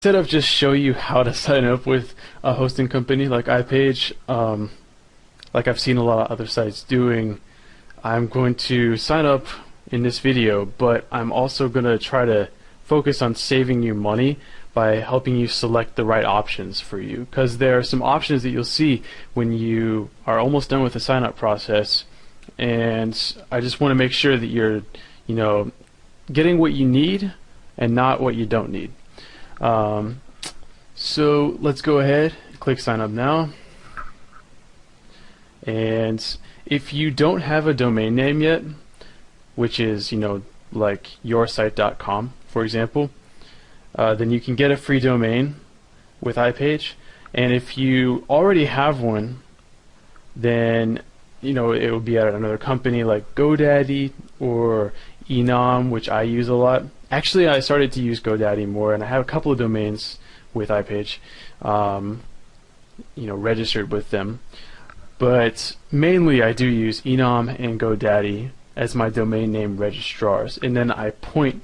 Instead of just show you how to sign up with a hosting company like IPage, like I've seen a lot of other sites doing, I'm going to sign up in this video, but I'm also going to try to focus on saving you money by helping you select the right options for you, because there are some options that you'll see when you are almost done with the sign up process, and I just want to make sure that you're getting what you need and not what you don't need. So let's go ahead, click sign up now. And if you don't have a domain name yet, which is like yoursite.com for example, then you can get a free domain with IPage. And if you already have one, then it will be at another company like GoDaddy or Enom, which I use a lot. Actually, I started to use GoDaddy more, and I have a couple of domains with iPage, registered with them. But mainly, I do use Enom and GoDaddy as my domain name registrars, and then I point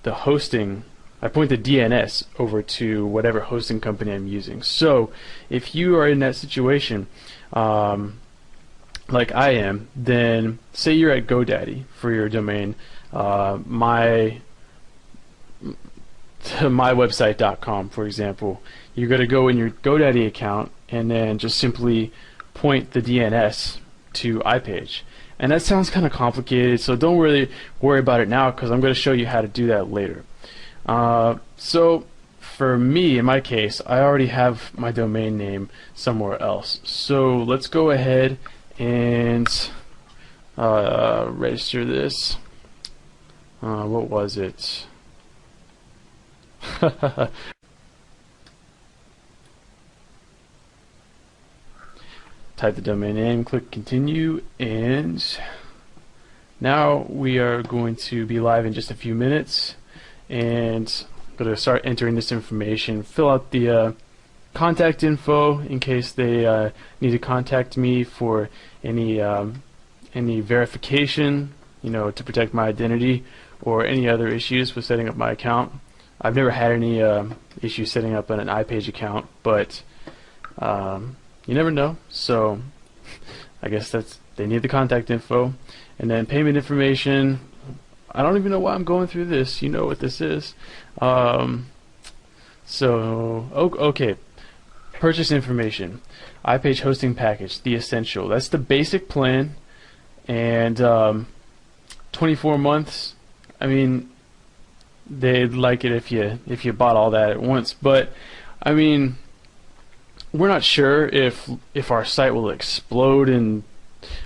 the DNS over to whatever hosting company I'm using. So, if you are in that situation, like I am, then say you're at GoDaddy for your domain, mywebsite.com for example. You're going to go in your GoDaddy account and then just simply point the DNS to iPage. And that sounds kind of complicated, so don't really worry about it now, because I'm going to show you how to do that later. So for me, in my case, I already have my domain name somewhere else. So let's go ahead and register this. What was it? Type the domain name, click continue, and now we are going to be live in just a few minutes, and I'm going to start entering this information. Fill out the contact info in case they need to contact me for any verification, to protect my identity, or any other issues with setting up my account. I've never had any issues setting up an iPage account, but you never know. So I guess they need the contact info, and then payment information. I don't even know why I'm going through this. You know what this is. Okay. Purchase information. iPage hosting package, the essential. That's the basic plan, and 24 months. I mean, they'd like it if you bought all that at once, but I mean, we're not sure if our site will explode and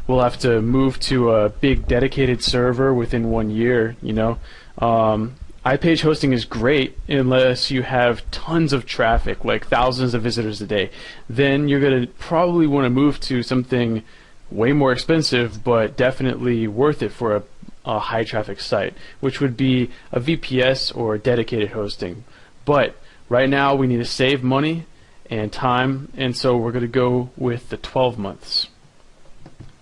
we'll have to move to a big dedicated server within 1 year. iPage hosting is great unless you have tons of traffic, like thousands of visitors a day. Then you're going to probably want to move to something way more expensive, but definitely worth it for a high traffic site, which would be a VPS or dedicated hosting. But right now we need to save money and time, and so we're going to go with the 12 months.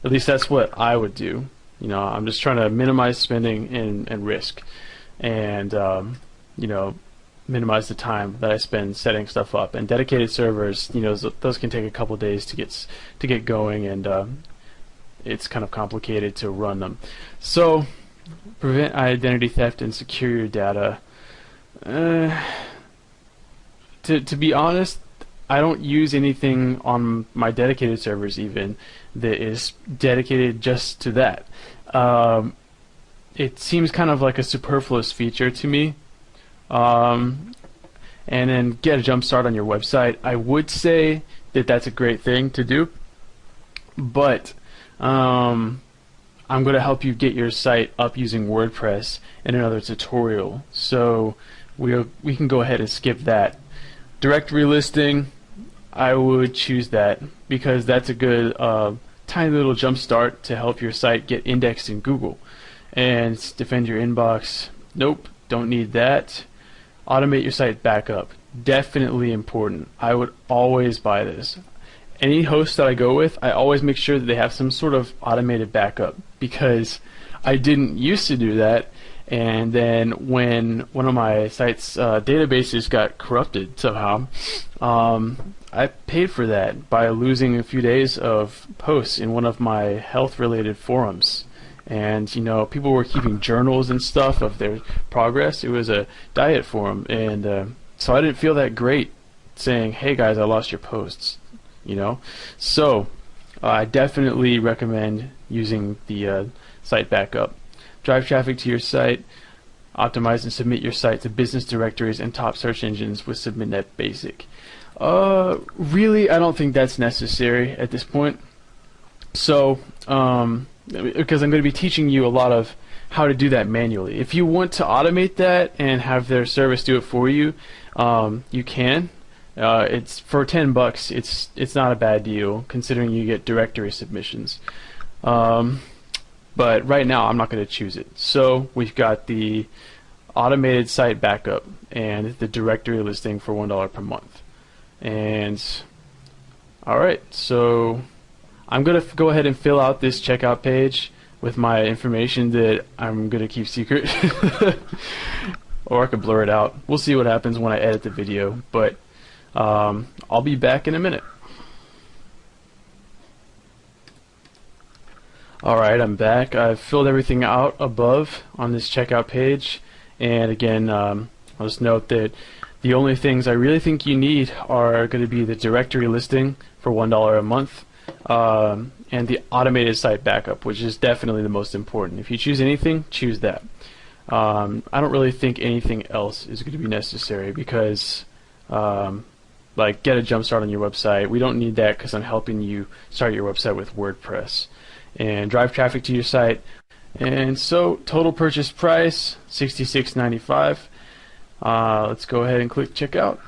At least that's what I would do. I'm just trying to minimize spending and risk, and minimize the time that I spend setting stuff up. And dedicated servers, those can take a couple days to get going, and it's kind of complicated to run them. So prevent identity theft and secure your data. To be honest, I don't use anything on my dedicated servers even that is dedicated just to that. It seems kind of like a superfluous feature to me. And then get a jump start on your website. I would say that that's a great thing to do, but I'm going to help you get your site up using WordPress in another tutorial, so we can go ahead and skip that. Directory listing, I would choose that because that's a good tiny little jump start to help your site get indexed in Google. And defend your inbox, nope, don't need that. Automate your site backup, definitely important. I would always buy this. Any host that I go with, I always make sure that they have some sort of automated backup, because I didn't used to do that, And then when one of my site's databases got corrupted somehow, I paid for that by losing a few days of posts in one of my health-related forums. And people were keeping journals and stuff of their progress. It was a diet forum, and so I didn't feel that great saying, "Hey guys, I lost your posts." So I definitely recommend using the site backup. Drive traffic to your site. Optimize and submit your site to business directories and top search engines with SubmitNet Basic. Really, I don't think that's necessary at this point. So, because I'm going to be teaching you a lot of how to do that manually. If you want to automate that and have their service do it for you, you can. It's for $10. It's not a bad deal considering you get directory submissions. But right now I'm not going to choose it. So we've got the automated site backup and the directory listing for $1 per month. And alright, so I'm going to go ahead and fill out this checkout page with my information that I'm going to keep secret. Or I could blur it out. We'll see what happens when I edit the video, but I'll be back in a minute. Alright, I'm back. I've filled everything out above on this checkout page, and again, I'll just note that the only things I really think you need are going to be the directory listing for $1 a month, and the automated site backup, which is definitely the most important. If you choose anything, choose that. I don't really think anything else is going to be necessary because like get a jump start on your website. We don't need that because I'm helping you start your website with WordPress. And drive traffic to your site. And so total purchase price $66.95. Let's go ahead and click checkout.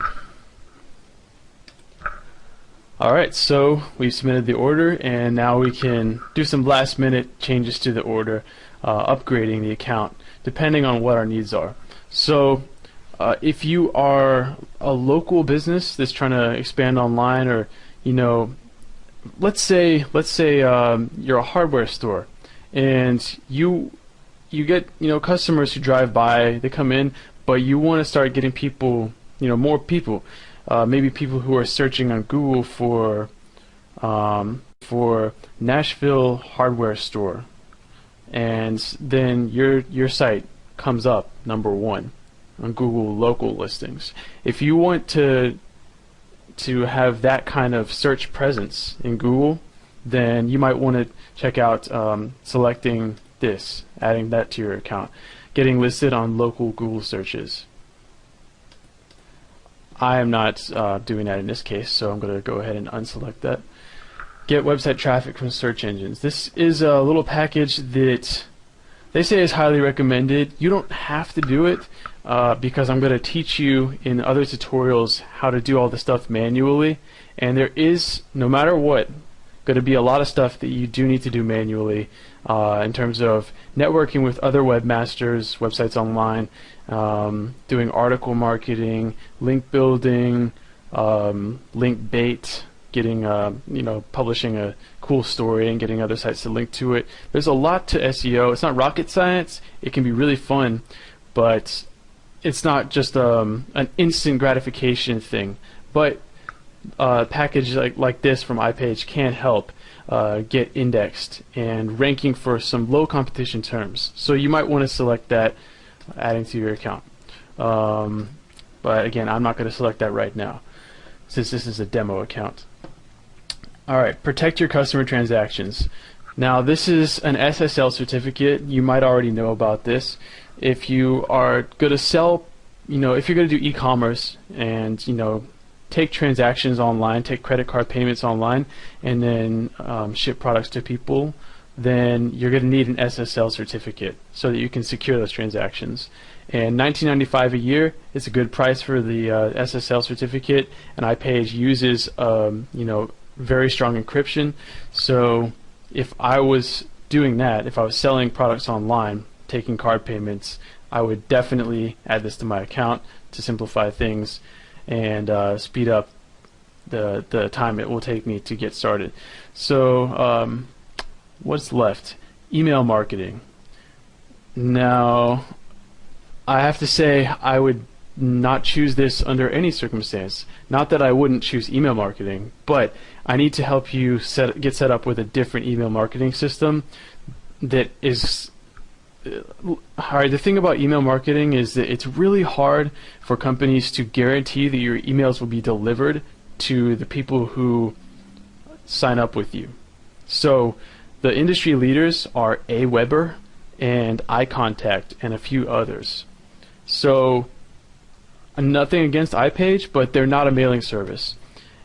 Alright, so we've submitted the order, and now we can do some last minute changes to the order, upgrading the account depending on what our needs are. So if you are a local business that's trying to expand online, or let's say you're a hardware store and you get customers who drive by, they come in, but you want to start getting people, more people, maybe people who are searching on Google for Nashville hardware store, and then your site comes up #1 on Google local listings. If you want to have that kind of search presence in Google, then you might want to check out selecting this, adding that to your account, getting listed on local Google searches. I am not doing that in this case, so I'm going to go ahead and unselect that. Get website traffic from search engines. This is a little package that they say is highly recommended. You don't have to do it because I'm going to teach you in other tutorials how to do all the stuff manually, and there is, no matter what, going to be a lot of stuff that you do need to do manually in terms of networking with other webmasters, websites online, doing article marketing, link building, link bait, getting publishing a cool story and getting other sites to link to it. There's a lot to SEO. It's not rocket science. It can be really fun, but it's not just an instant gratification thing. But a package like this from IPage can help get indexed and ranking for some low competition terms. So you might want to select that, adding to your account. But again, I'm not going to select that right now since this is a demo account. Alright, protect your customer transactions. Now this is an SSL certificate. You might already know about this. If you are going to sell, if you're going to do e-commerce and take transactions online, take credit card payments online, and then ship products to people, then you're going to need an SSL certificate so that you can secure those transactions. And $19.95 a year is a good price for the SSL certificate, and IPage uses very strong encryption. So if I was doing that, if I was selling products online, taking card payments, I would definitely add this to my account to simplify things and speed up the time it will take me to get started. So what's left? Email marketing. Now I have to say I would not choose this under any circumstance. Not that I wouldn't choose email marketing, but I need to help you get set up with a different email marketing system that is alright. The thing about email marketing is that it's really hard for companies to guarantee that your emails will be delivered to the people who sign up with you. So the industry leaders are Aweber and iContact and a few others. So nothing against IPage, but they're not a mailing service,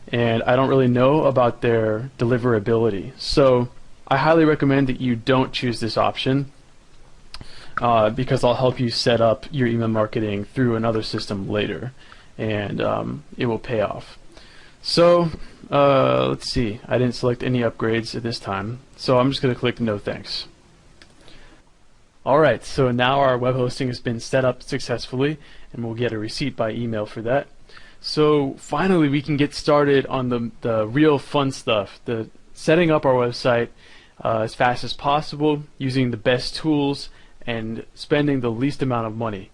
and I don't really know about their deliverability. So I highly recommend that you don't choose this option, because I'll help you set up your email marketing through another system later, and it will pay off. So let's see, I didn't select any upgrades at this time, so I'm just going to click no thanks. Alright, so now our web hosting has been set up successfully, and we'll get a receipt by email for that. So finally we can get started on the real fun stuff, the setting up our website as fast as possible, using the best tools, and spending the least amount of money.